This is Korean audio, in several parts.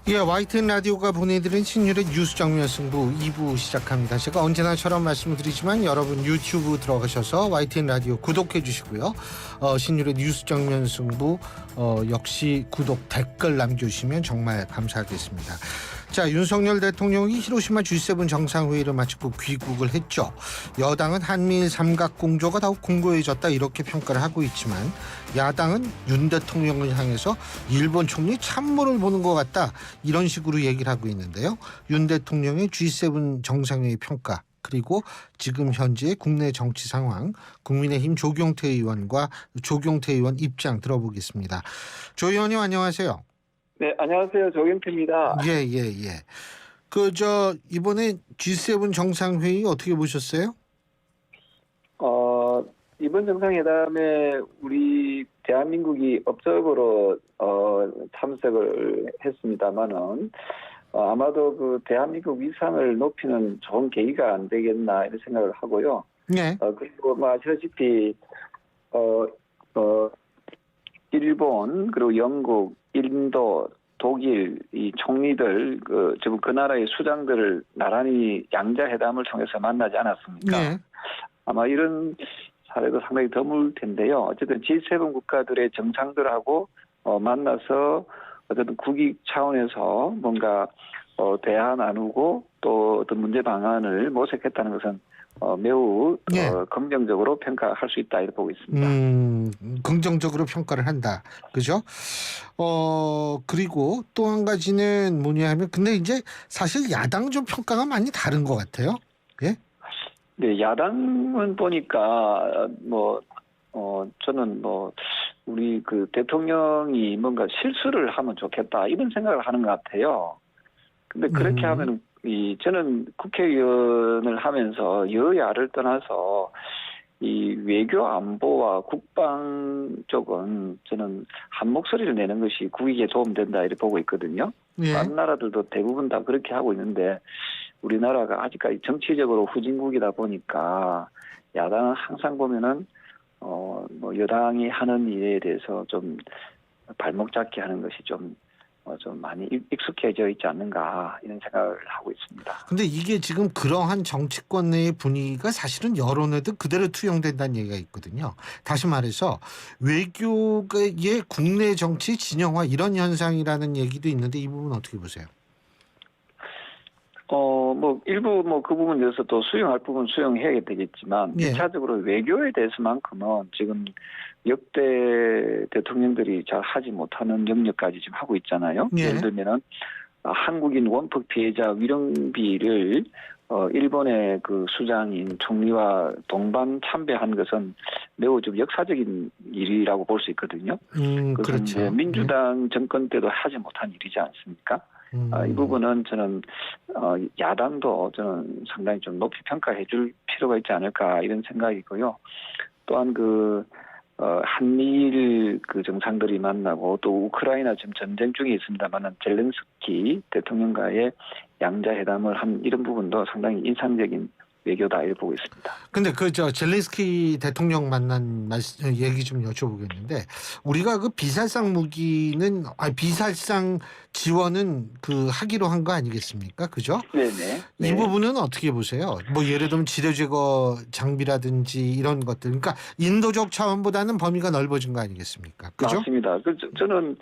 예, YTN 라디오가 보내드린 신율의 뉴스 정면 승부 2부 시작합니다. 제가 언제나처럼 말씀을 드리지만 여러분 유튜브 들어가셔서 YTN 라디오 구독해 주시고요. 신율의 뉴스 정면 승부 역시 구독 댓글 남겨주시면 정말 감사하겠습니다. 자, 윤석열 대통령이 히로시마 G7 정상회의를 마치고 귀국을 했죠. 여당은 한미일 삼각공조가 더욱 공고해졌다 이렇게 평가를 하고 있지만 야당은 윤 대통령을 향해서 일본 총리 참모를 보는 것 같다 이런 식으로 얘기를 하고 있는데요. 윤 대통령의 G7 정상회의 평가 그리고 지금 현재의 국내 정치 상황 국민의힘 조경태 의원 입장 들어보겠습니다. 조 의원님 안녕하세요. 네, 안녕하세요. 조경태입니다. 예. 이번에 G7 정상회의 어떻게 보셨어요? 이번 정상회담에 우리 대한민국이 업적으로 참석을 했습니다만은 아마도 그 대한민국 위상을 높이는 좋은 계기가 안 되겠나 이런 생각을 하고요. 네. 그리고 아시다시피 일본 그리고 영국, 인도, 독일 이 총리들 지금 그 나라의 수장들을 나란히 양자회담을 통해서 만나지 않았습니까? 네. 아마 이런 사례도 상당히 드물 텐데요. 어쨌든 G7 국가들의 정상들하고 만나서 어쨌든 국익 차원에서 뭔가 대화 나누고 또 어떤 문제 방안을 모색했다는 것은 매우 긍정적으로 평가할 수 있다 이렇게 보고 있습니다. 긍정적으로 평가를 한다. 그죠? 그리고 또 한 가지는 뭐냐 하면 근데 이제 사실 야당 좀 평가가 많이 다른 것 같아요. 예? 네, 야당은 보니까 저는 우리 그 대통령이 뭔가 실수를 하면 좋겠다 이런 생각을 하는 것 같아요. 근데 그렇게 하면 저는 국회의원을 하면서 여야를 떠나서 이 외교 안보와 국방 쪽은 저는 한 목소리를 내는 것이 국익에 도움된다 이렇게 보고 있거든요. 예. 다른 나라들도 대부분 다 그렇게 하고 있는데 우리나라가 아직까지 정치적으로 후진국이다 보니까 야당은 항상 보면은 여당이 하는 일에 대해서 좀 발목 잡기 하는 것이 좀 많이 익숙해져 있지 않는가 이런 생각을 하고 있습니다. 근데 이게 지금 그러한 정치권 내의 분위기가 사실은 여론에도 그대로 투영된다는 얘기가 있거든요. 다시 말해서 외교의 국내 정치 진영화 이런 현상이라는 얘기도 있는데 이 부분 어떻게 보세요? 일부 그 부분에 대해서 또 수용할 부분 수용해야 되겠지만, 예. 1차적으로 외교에 대해서만큼은 지금 역대 대통령들이 잘 하지 못하는 영역까지 지금 하고 있잖아요. 예. 예를 들면은, 한국인 원폭 피해자 위령비를, 일본의 그 수장인 총리와 동반 참배한 것은 매우 좀 역사적인 일이라고 볼 수 있거든요. 그렇죠. 이제 민주당 정권 때도 하지 못한 일이지 않습니까? 이 부분은 저는 야당도 저는 상당히 좀 높이 평가해 줄 필요가 있지 않을까 이런 생각이고요. 또한 한미일 그 정상들이 만나고 또 우크라이나 지금 전쟁 중에 있습니다만은 젤렌스키 대통령과의 양자회담을 한 이런 부분도 상당히 인상적인 외교다 이렇게 보고 있습니다. 근데 젤렌스키 대통령 만난 얘기 좀 여쭤보겠는데 우리가 그 비살상 비살상 지원은 하기로 한 거 아니겠습니까? 그죠? 네네. 이 부분은 어떻게 보세요? 예를 들면 지뢰 제거 장비라든지 이런 것들. 그러니까 인도적 차원보다는 범위가 넓어진 거 아니겠습니까? 그죠? 맞습니다. 저는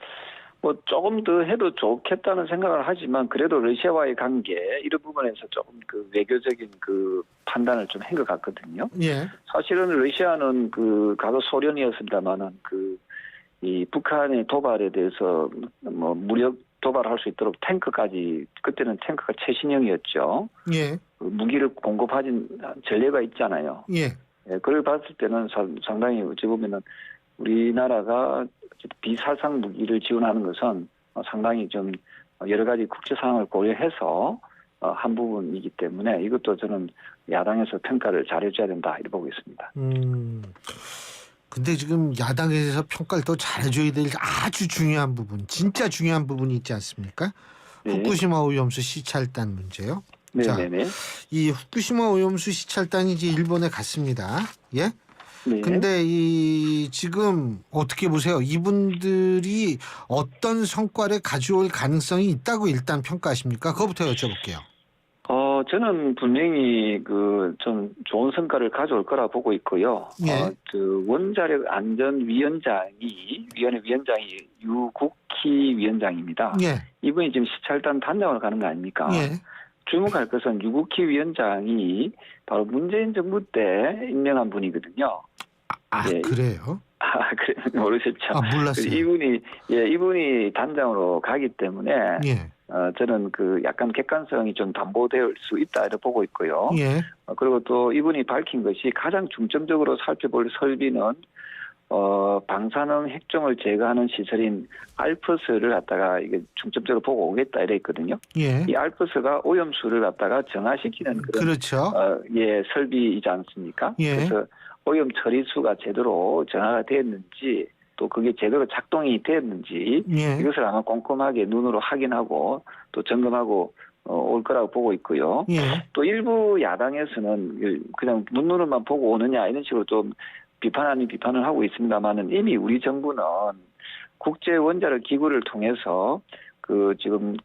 조금 더 해도 좋겠다는 생각을 하지만 그래도 러시아와의 관계 이런 부분에서 조금 외교적인 판단을 좀 한 것 같거든요. 예. 사실은 러시아는 과거 소련이었습니다만은 이 북한의 도발에 대해서 무력 도발할 수 있도록 탱크까지 그때는 탱크가 최신형이었죠. 예. 무기를 공급하진 전례가 있잖아요. 예. 그걸 봤을 때는 상당히 어찌 보면은 우리나라가 비살상 무기를 지원하는 것은 상당히 좀 여러 가지 국제 상황을 고려해서 한 부분이기 때문에 이것도 저는 야당에서 평가를 잘해줘야 된다 이렇게 보고 있습니다. 근데 지금 야당에서 평가를 더 잘해줘야 될 아주 중요한 부분, 진짜 중요한 부분이 있지 않습니까? 네. 후쿠시마 오염수 시찰단 문제요. 네네네. 이 후쿠시마 오염수 시찰단이 이제 일본에 갔습니다. 예? 네. 근데 이 지금 어떻게 보세요? 이분들이 어떤 성과를 가져올 가능성이 있다고 일단 평가하십니까? 그거부터 여쭤볼게요. 저는 분명히 좀 좋은 성과를 가져올 거라 보고 있고요. 예. 원자력 위원회 위원장이 유국희 위원장입니다. 예. 이분이 지금 시찰단 단장으로 가는 거 아닙니까? 예. 주목할 것은 유국희 위원장이 바로 문재인 정부 때 임명한 분이거든요. 예. 그래요? 그래, 모르셨죠? 몰랐어요. 이분이 단장으로 가기 때문에, 예. 저는 약간 객관성이 좀 담보될 수 있다, 이렇게 보고 있고요. 예. 그리고 또 이분이 밝힌 것이 가장 중점적으로 살펴볼 설비는, 방사능 핵종을 제거하는 시설인 알프스를 갖다가 이게 중점적으로 보고 오겠다, 이래 있거든요. 예. 이 알프스가 오염수를 갖다가 정화시키는 그런, 그렇죠. 설비이지 않습니까? 예. 그래서 오염 처리수가 제대로 정화가 되었는지 또 그게 제대로 작동이 되었는지 예. 이것을 아마 꼼꼼하게 눈으로 확인하고 또 점검하고 올 거라고 보고 있고요. 예. 또 일부 야당에서는 그냥 눈으로만 보고 오느냐 이런 식으로 좀 비판 아닌 비판을 하고 있습니다만은 이미 우리 정부는 국제 원자력 기구를 통해서 지금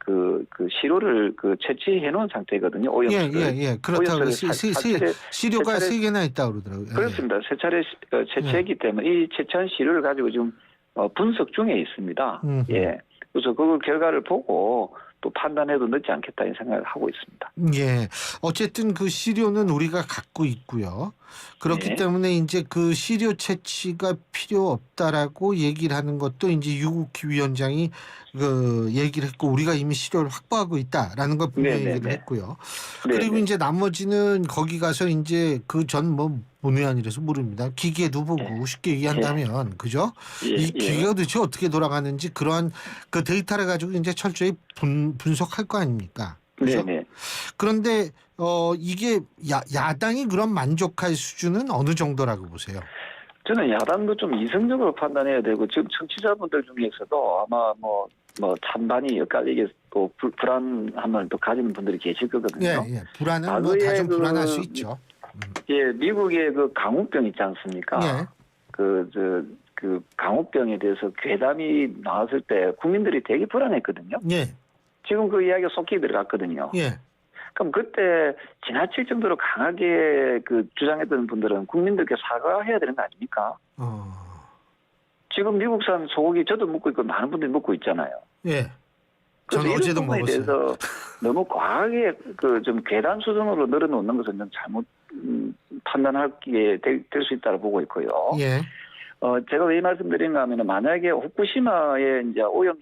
시료를 채취해 놓은 상태거든요. 오염수를. 예. 그렇다고 시료가 세 차례- 3개나 있다고 그러더라고요. 그렇습니다. 세 차례 채취했기 때문에 이 채취한 시료를 가지고 지금 분석 중에 있습니다. 예. 그래서 그 결과를 보고 또 판단해도 늦지 않겠다 이 생각을 하고 있습니다. 예. 어쨌든 그 시료는 우리가 갖고 있고요. 그렇기 네. 때문에 이제 그 시료 채취가 필요 없다라고 얘기를 하는 것도 이제 유국희 위원장이 얘기를 했고 우리가 이미 시료를 확보하고 있다라는 걸 분명히 네네네. 얘기를 했고요. 네네. 그리고 이제 나머지는 거기 가서 이제 문외한이라서 모릅니다. 기계도 보고 쉽게 얘기한다면 그죠? 이 기계가 도대체 어떻게 돌아가는지 그러한 그 데이터를 가지고 이제 철저히 분석할 거 아닙니까? 그죠? 네네. 그런데 이게 야당이 그런 만족할 수준은 어느 정도라고 보세요? 저는 야당도 좀 이성적으로 판단해야 되고 지금 청취자분들 중에서도 아마 찬반이 엇갈리게 또 불안함을 또 가지는 분들이 계실 거거든요. 예. 불안은 다 좀 불안할 수 있죠. 예, 미국의 강우병 있지 않습니까? 예. 강우병에 대해서 괴담이 나왔을 때 국민들이 되게 불안했거든요. 예. 지금 그 이야기가 속히 들어갔거든요. 예. 그럼 그때 지나칠 정도로 강하게 주장했던 분들은 국민들께 사과해야 되는 거 아닙니까? 지금 미국산 소고기 저도 먹고 있고 많은 분들이 먹고 있잖아요. 예. 그래서 저는 어제도 이런 부분에 먹었어요. 대해서 너무 과하게 좀 괴담 수준으로 늘어놓는 것은 좀 잘못 판단하게 될 수 있다고 보고 있고요. 예. 제가 왜 말씀드린가 하면은 만약에 후쿠시마에 이제 오염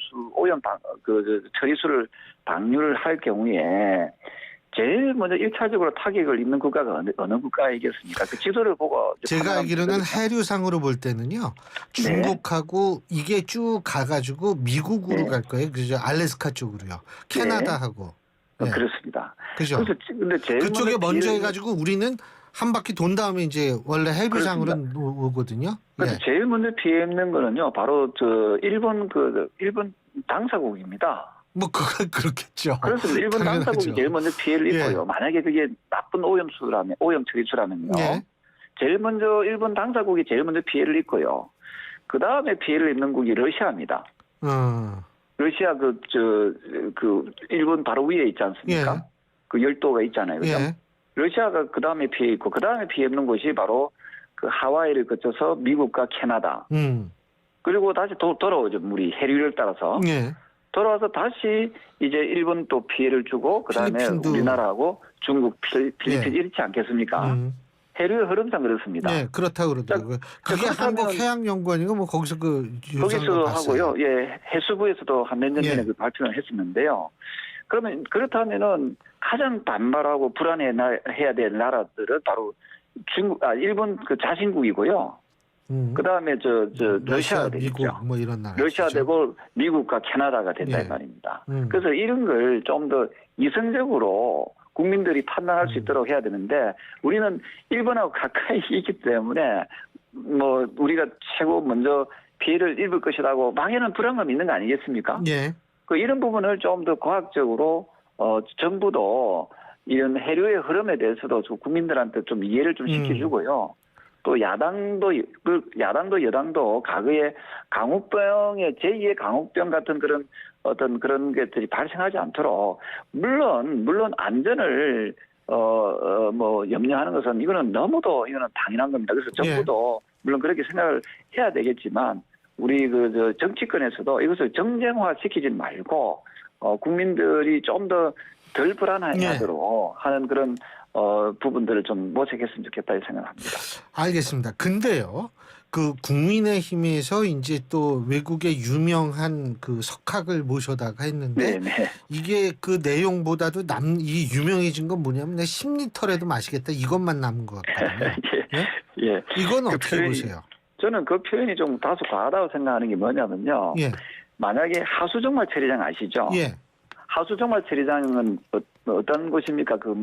처리수를 방류를 할 경우에 제일 먼저 1차적으로 타격을 입는 국가가 어느 국가이겠습니까? 그 지도를 보고 제가 알기로는 해류상으로 볼 때는요. 중국하고 이게 쭉 가가지고 미국으로 갈 거예요. 그죠? 알래스카 쪽으로요. 캐나다하고. 예. 그렇습니다. 그죠? 그래서 근데 제일 그쪽에 먼저 해가지고 우리는 한 바퀴 돈 다음에 이제 원래 해류상으로 오거든요. 그래서 제일 먼저 피해 입는 거는요. 바로 일본 당사국입니다. 그렇겠죠. 그렇습니다. 일본 당연하죠. 당사국이 제일 먼저 피해를 입고요. 만약에 그게 나쁜 오염 처리수라면요. 제일 먼저 일본 당사국이 제일 먼저 피해를 입고요. 그 다음에 피해를 입는 국이 러시아입니다. 러시아 일본 바로 위에 있지 않습니까? 그 열도가 있잖아요. 그죠? 러시아가 그 다음에 피해 입고 그 다음에 피해 입는 곳이 바로 하와이를 거쳐서 미국과 캐나다. 그리고 다시 돌아오죠. 물이 해류를 따라서. 돌아와서 다시 이제 일본 또 피해를 주고 그 다음에 우리나라하고 중국, 필리핀 이렇지 않겠습니까? 해류의 흐름상 그렇습니다. 네, 그렇다고 그러더라고요. 그게 한국해양연구원이고 거기서 거기서 하고요. 예, 해수부에서도 한 몇 년 전에 발표를 했었는데요. 그러면 그렇다면은 가장 반발하고 불안해야 될 나라들은 바로 일본 자신국이고요. 그 다음에 러시아가 되겠죠. 미국 이런 나라. 러시아 되고 미국과 캐나다가 된다 이 말입니다. 그래서 이런 걸 좀 더 이성적으로 국민들이 판단할 수 있도록 해야 되는데 우리는 일본하고 가까이 있기 때문에 우리가 최고 먼저 피해를 입을 것이라고 막연한 불안감이 있는 거 아니겠습니까? 이런 부분을 좀 더 과학적으로 정부도 이런 해류의 흐름에 대해서도 국민들한테 좀 이해를 좀 시켜주고요. 또 야당도 여당도 과거에 강우병의 제2의 강우병 같은 그런 어떤 그런 것들이 발생하지 않도록 물론 안전을 뭐 염려하는 것은 이거는 너무도 이거는 당연한 겁니다. 그래서 정부도 물론 그렇게 생각을 해야 되겠지만 우리 저 정치권에서도 이것을 정쟁화시키지 말고 국민들이 좀 더 덜 불안해하도록 하는 그런 부분들을 좀 모색했으면 좋겠다 이 생각합니다. 알겠습니다. 근데요, 그 국민의힘에서 이제 또 외국의 유명한 그 석학을 모셔다가 했는데 네네. 이게 그 내용보다도 이 유명해진 건 뭐냐면 10리터라도 마시겠다 이것만 남은 것 같거든요. 예. 예. 이건 그 어떻게 보세요? 저는 그 표현이 좀 다소 과하다고 생각하는 게 뭐냐면요. 예. 만약에 하수종말 처리장 아시죠? 예. 하수종말 처리장은 어떤 곳입니까? 그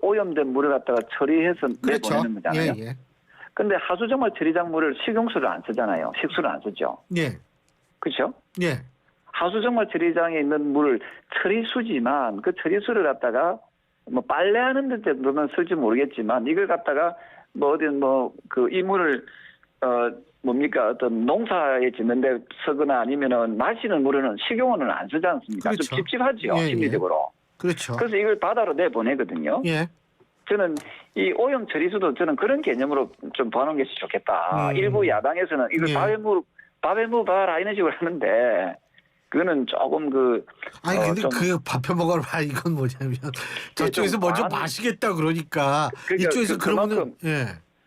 오염된 물을 갖다가 처리해서 그렇죠. 내보내는 거잖아요. 예. 근데 하수종말 처리장 물을 식용수를 안 쓰잖아요. 식수를 안 쓰죠. 예. 그렇죠? 예. 하수종말 처리장에 있는 물을 처리수지만 그 처리수를 갖다가 뭐 빨래하는 데 정도는 쓸지 모르겠지만 이걸 갖다가 뭐 어딘 이 물을 뭡니까 어떤 농사에 짓는데 쓰거나 아니면은 마시는 물에는 식용유는 안 쓰지 않습니까? 그렇죠. 좀 찝찝하죠. 예, 심리적으로. 그렇죠. 그래서 이걸 바다로 내보내거든요. 예. 저는 이 오염 처리수도 저는 그런 개념으로 좀 보는 것이 좋겠다. 일부 야당에서는 이걸 밥에 무 봐라 이런 식으로 하는데 그거는 조금 아니 근데 그 밥해 먹어라 이건 뭐냐면 저쪽에서 먼저 마시겠다 그러니까 이쪽에서 그러면은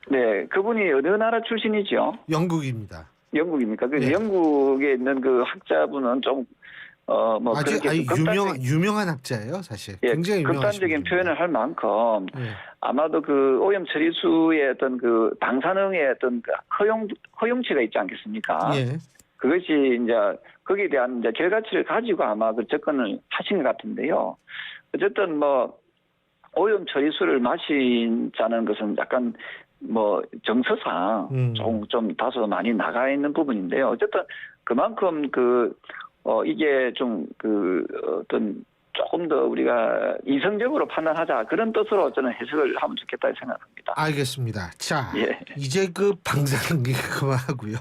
네, 그분이 어느 나라 출신이죠? 영국입니다. 영국입니까? 영국에 있는 그 학자분은 좀 아주 유명한 학자예요, 사실. 예, 굉장히 극단적인 표현을 할 만큼 아마도 그 오염 처리수의 어떤 그 방사능의 어떤 그 허용치가 있지 않겠습니까? 예. 그것이 이제 거기에 대한 이제 결과치를 가지고 아마 그 접근을 하신 것 같은데요. 어쨌든 오염 처리수를 마시자는 것은 약간 정서상 좀 다소 많이 나가 있는 부분인데요. 어쨌든 그만큼 이게 좀 어떤 조금 더 우리가 이성적으로 판단하자 그런 뜻으로 저는 해석을 하면 좋겠다 생각합니다. 알겠습니다. 자, 예. 이제 그 방사능 그만하고요.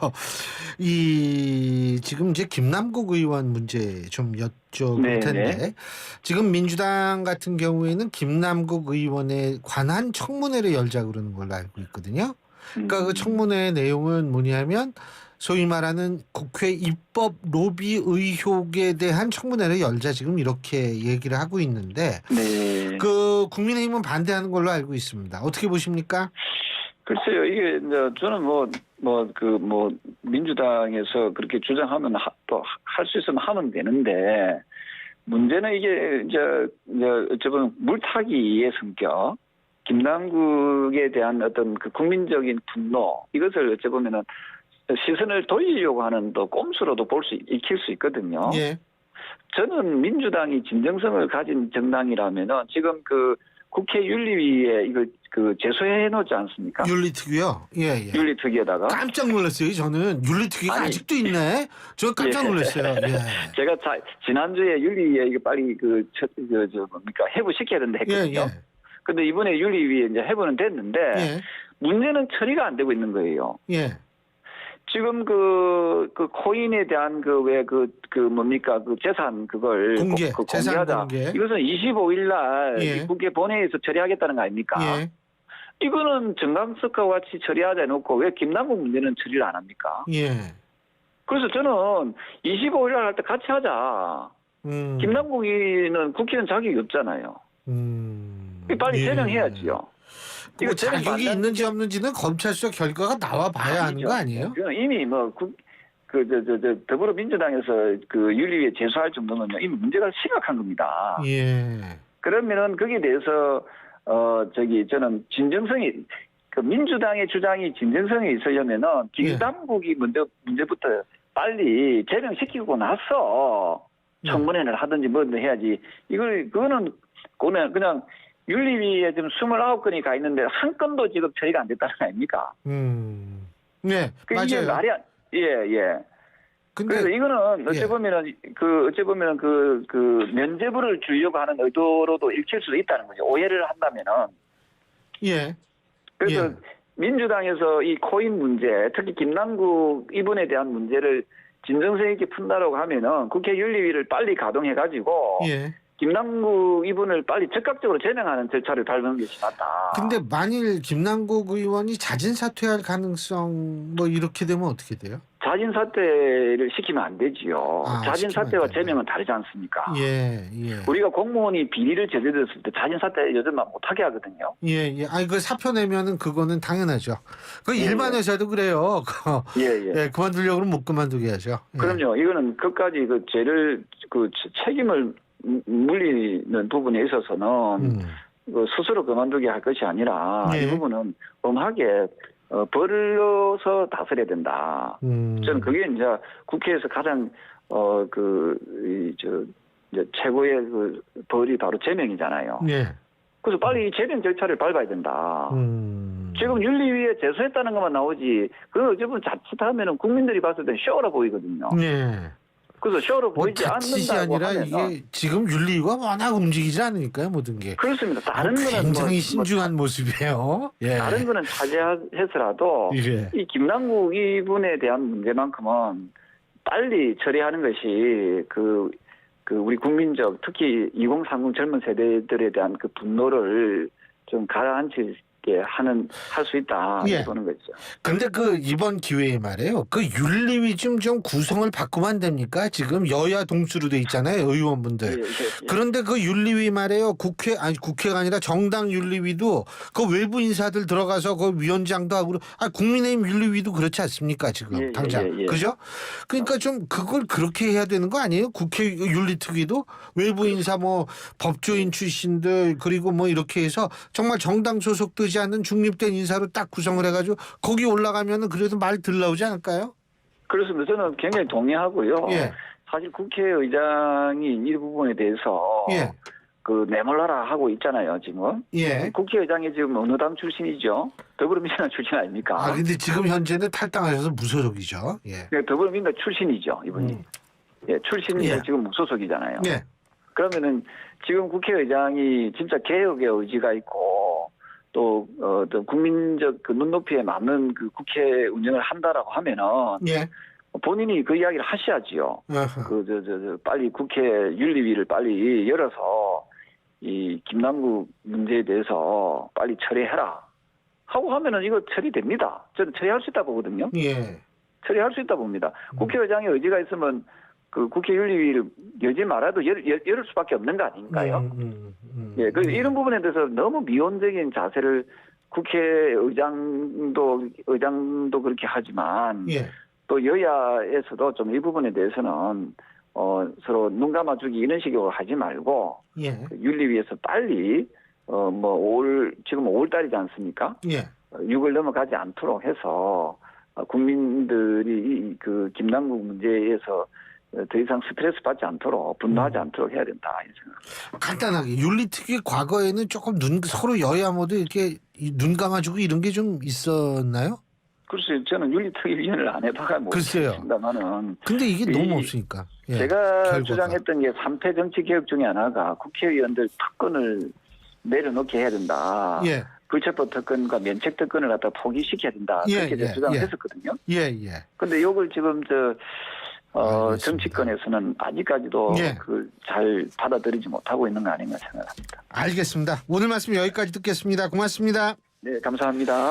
지금 이제 김남국 의원 문제 좀 여쭤볼 텐데 지금 민주당 같은 경우에는 김남국 의원에 관한 청문회를 열자 그러는 걸로 알고 있거든요. 그러니까 그 청문회 내용은 뭐냐면 소위 말하는 국회 입법 로비 의혹에 대한 청문회를 열자 지금 이렇게 얘기를 하고 있는데 그 국민의힘은 반대하는 걸로 알고 있습니다. 어떻게 보십니까? 글쎄요, 이게 저는 민주당에서 그렇게 주장하면 또 할 수 있으면 하면 되는데 문제는 이게 이제 어쩌면 물타기의 성격, 김남국에 대한 어떤 그 국민적인 분노 이것을 어쩌면은 시선을 돌리려고 하는 또 꼼수로도 익힐 수 있거든요. 예. 저는 민주당이 진정성을 가진 정당이라면은 지금 그 국회 윤리위에 이걸 제소해 놓지 않습니까? 윤리특위요? 예. 윤리특위에다가. 깜짝 놀랐어요. 저는 윤리특위가 아직도 있네. 저 깜짝 놀랐어요. 예. 제가 지난주에 윤리위에 이거 빨리 해부시켜야 된다 했거든요. 근데 이번에 윤리위에 이제 해부는 됐는데 문제는 처리가 안 되고 있는 거예요. 예. 지금 그 코인에 대한 재산 그걸 공개하자. 공개. 이것은 25일 날 국회 본회의에서 처리하겠다는 거 아닙니까? 이거는 정강석과 같이 처리하자 해놓고 왜 김남국 문제는 처리를 안 합니까? 그래서 저는 25일 날 할 때 같이 하자. 김남국이는 국회의원 자격이 없잖아요. 빨리 제명해야지요. 이거 자격이 있는지 없는지는 검찰 수사 결과가 나와 봐야 하는 거 아니에요? 이미 더불어민주당에서 윤리위에 제소할 정도면 이미 문제가 심각한 겁니다. 그러면은 거기에 대해서 저는 진정성이 민주당의 주장이 진정성이 있으려면은 김남국이 문제부터 빨리 제명시키고 나서 청문회를 하든지 뭐든 해야지. 그거는 그냥 윤리위에 지금 29건이 가 있는데 한 건도 지금 처리가 안 됐다는 거 아닙니까? 네, 맞아요. 이게 말이 그래서 이거는 어찌 보면은 면죄부를 주려고 하는 의도로도 읽힐 수도 있다는 거죠. 오해를 한다면은. 그래서 민주당에서 이 코인 문제, 특히 김남국 이분에 대한 문제를 진정성 있게 푼다라고 하면은 국회 윤리위를 빨리 가동해가지고 예. 김남국 이분을 빨리 즉각적으로 제명하는 절차를 밟는 것이 맞다. 근데 만일 김남국 의원이 자진 사퇴할 가능성 뭐 이렇게 되면 어떻게 돼요? 자진 사퇴를 시키면 안 되지요. 자진 시키면 사퇴와 안 된다. 제명은 다르지 않습니까? 예, 예. 우리가 공무원이 비리를 저질렀을 때 자진 사퇴 요즘만 못하게 하거든요. 예, 예. 아니, 그 사표 내면은 그거는 당연하죠. 그 예, 일반 회사도 그래요. 예, 예. 예, 그만두려고 그러면 못 그만두게 하죠. 예. 그럼요. 이거는 끝까지 그 죄를 책임을 물리는 부분에 있어서는 그 스스로 그만두게 할 것이 아니라 예. 이 부분은 엄하게 벌려서 다스려야 된다. 저는 그게 이제 국회에서 가장 이제 최고의 그 벌이 바로 제명이잖아요. 예. 그래서 빨리 이 제명 절차를 밟아야 된다. 지금 윤리위에 제소했다는 것만 나오지, 그건 어쩌면 자칫하면은 국민들이 봤을 때 쇼라 보이거든요. 예. 그래서 쇼로 뭐 보이지 자칫이 않는다고 아니라 하면 이게 지금 윤리위가 워낙 움직이지 않으니까요, 모든 게. 그렇습니다. 다른 거는 굉장히 신중한 모습이에요. 예. 다른 거는 차지해서라도 예. 이 김남국 이분에 대한 문제만큼은 빨리 처리하는 것이 그 우리 국민적 특히 2030 젊은 세대들에 대한 그 분노를 좀 가라앉히게 할 수 있다 예. 보는 거죠. 근데 그 이번 기회에 말이에요. 그 윤리위 좀 구성을 바꾸면 안 됩니까? 지금 여야 동수로 돼 있잖아요, 의원분들. 예, 예, 예. 그런데 그 윤리위 말이에요. 국회가 아니라 정당 윤리위도 그 외부 인사들 들어가서 그 위원장도 하고 국민의힘 윤리위도 그렇지 않습니까? 지금 예, 당장. 예, 예. 그죠? 그러니까 좀 그걸 그렇게 해야 되는 거 아니에요? 국회 윤리특위도 외부 인사 뭐 법조인 출신들 그리고 뭐 이렇게 해서 정말 정당 소속되지 않는 중립된 인사로 딱 구성을 해가지고 거기 올라가면은 그래도 말 들 나오지 않을까요? 그렇습니다. 저는 굉장히 동의하고요. 예. 사실 국회의장이 이 부분에 대해서 예. 그 내몰라라 하고 있잖아요, 지금. 예. 국회의장이 지금 어느 당 출신이죠? 더불어민주당 출신 아닙니까? 아 근데 지금 현재는 탈당하셔서 무소속이죠. 예. 네, 더불어민주당 출신이죠, 이분이. 예, 출신인데 예. 지금 무소속이잖아요. 예. 그러면은 지금 국회의장이 진짜 개혁의 의지가 있고 또 국민적 그 눈높이에 맞는 그 국회 운영을 한다라고 하면은 예. 본인이 그 이야기를 하셔야지요. 어허. 빨리 국회 윤리위를 빨리 열어서 이 김남국 문제에 대해서 빨리 처리해라 하고 하면은 이거 처리됩니다. 저는 처리할 수 있다 보거든요. 예. 처리할 수 있다 봅니다. 국회의장의 의지가 있으면 그 국회 윤리위를 열지 말아도 열을 수밖에 없는 거 아닌가요? 예, 그 이런 부분에 대해서 너무 미온적인 자세를 의장도 그렇게 하지만 예. 또 여야에서도 좀 이 부분에 대해서는 서로 눈 감아주기 이런 식으로 하지 말고 예. 윤리위에서 빨리 지금 5월 달이지 않습니까? 예. 6월 넘어가지 않도록 해서 국민들이 그 김남국 문제에서 더 이상 스트레스 받지 않도록 분노하지 않도록 해야 된다 이 생각. 간단하게 윤리특위 과거에는 조금 서로 여야 모두 이렇게 눈 감아주고 이런 게 좀 있었나요? 글쎄요, 저는 윤리특위위원을 안 해봐가 글쎄요. 모르겠습니다만은. 근데 이게 너무 없으니까. 예. 제가 결과가. 주장했던 게 3패 정치 개혁 중에 하나가 국회의원들 특권을 내려놓게 해야 된다. 예. 불체포 특권과 면책 특권을 갖다 포기시켜야 된다. 예, 그렇게 예, 주장을 예. 했었거든요. 예. 예. 근데 이걸 지금 알겠습니다. 정치권에서는 아직까지도 예. 잘 받아들이지 못하고 있는 거 아닌가 생각합니다. 알겠습니다. 오늘 말씀 여기까지 듣겠습니다. 고맙습니다. 네, 감사합니다.